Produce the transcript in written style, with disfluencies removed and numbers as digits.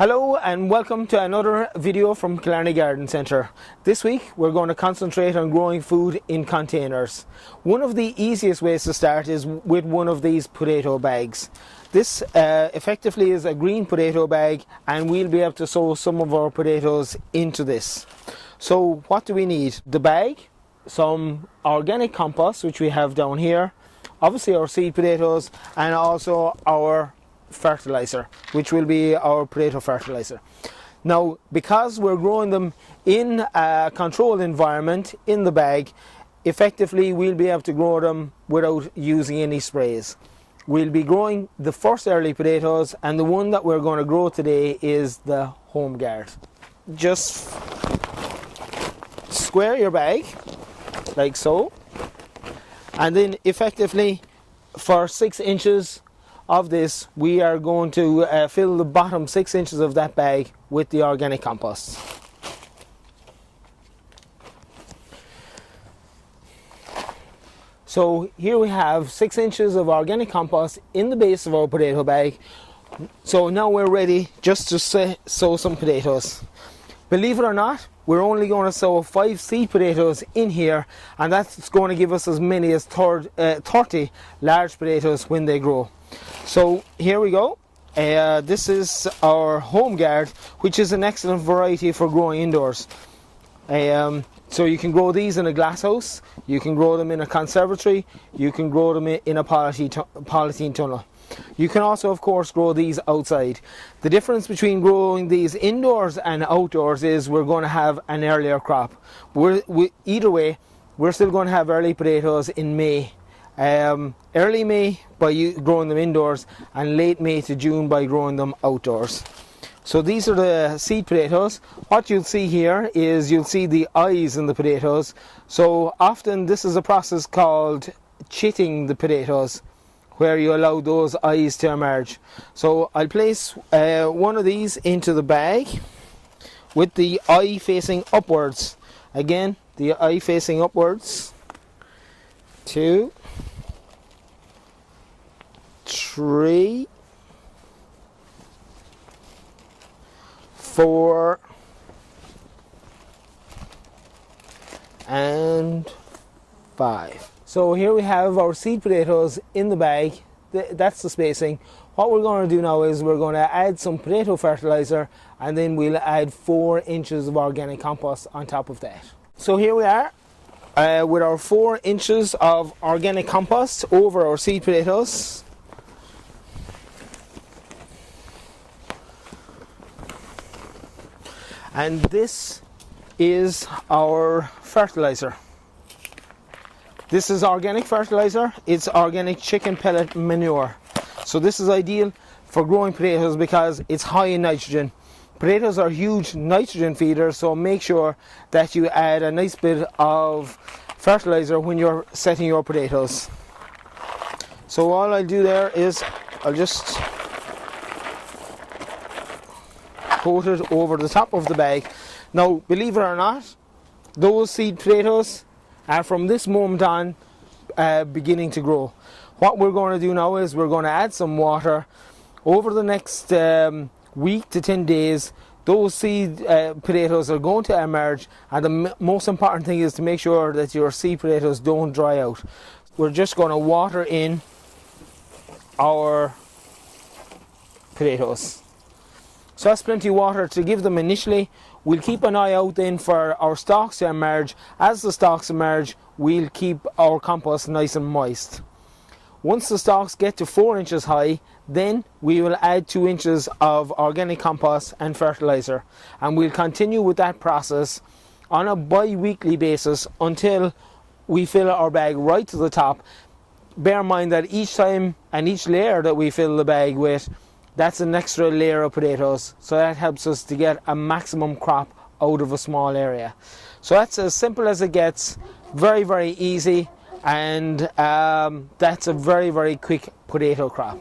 Hello and welcome to another video from Killarney Garden Centre. This week we're going to concentrate on growing food in containers. One of the easiest ways to start is with one of these potato bags. This effectively is a green potato bag, and we'll be able to sow some of our potatoes into this. So what do we need? The bag, some organic compost which we have down here, obviously our seed potatoes, and also our fertilizer, which will be our potato fertilizer. Now, because we're growing them in a controlled environment in the bag, effectively we'll be able to grow them without using any sprays. We'll be growing the first early potatoes, and the one that we're going to grow today is the home guard. Just square your bag like so, and then effectively for 6 inches of this, we are going to fill the bottom 6 inches of that bag with the organic compost. So here we have 6 inches of organic compost in the base of our potato bag. So now we're ready just to sow some potatoes. Believe it or not, we're only going to sow 5 seed potatoes in here, and that's going to give us as many as 30 large potatoes when they grow. So here we go. This is our home guard, which is an excellent variety for growing indoors. So you can grow these in a glass house, you can grow them in a conservatory, you can grow them in a polythene tunnel. You can also, of course, grow these outside. The difference between growing these indoors and outdoors is we're going to have an earlier crop. Either way, we're still going to have early potatoes in May. Early May by growing them indoors, and late May to June by growing them outdoors. So these are the seed potatoes. What you'll see here is you'll see the eyes in the potatoes. So often this is a process called chitting the potatoes, where you allow those eyes to emerge. So I'll place one of these into the bag with the eye facing upwards. Again, the eye facing upwards. 2, 3, 4, and 5. So here we have our seed potatoes in the bag. That's the spacing. What we're going to do now is we're going to add some potato fertilizer, and then we'll add 4 inches of organic compost on top of that. So here we are with our 4 inches of organic compost over our seed potatoes. And this is our fertilizer. This is organic fertilizer. It's organic chicken pellet manure. So this is ideal for growing potatoes because it's high in nitrogen. Potatoes are huge nitrogen feeders, so make sure that you add a nice bit of fertilizer when you're setting your potatoes. So all I'll do there is I'll just coat it over the top of the bag. Now, believe it or not, those seed potatoes are from this moment on beginning to grow. What we're going to do now is we're going to add some water over the next week to 10 days. Those seed potatoes are going to emerge, and the most important thing is to make sure that your seed potatoes don't dry out. We're just going to water in our potatoes. So that's plenty of water to give them initially. We'll keep an eye out then for our stalks to emerge. As the stalks emerge, we'll keep our compost nice and moist. Once the stalks get to 4 inches high, then we will add 2 inches of organic compost and fertilizer. And we'll continue with that process on a bi-weekly basis until we fill our bag right to the top. Bear in mind that each time and each layer that we fill the bag with, that's an extra layer of potatoes, so that helps us to get a maximum crop out of a small area. So that's as simple as it gets, very, very easy, and that's a very, very quick potato crop.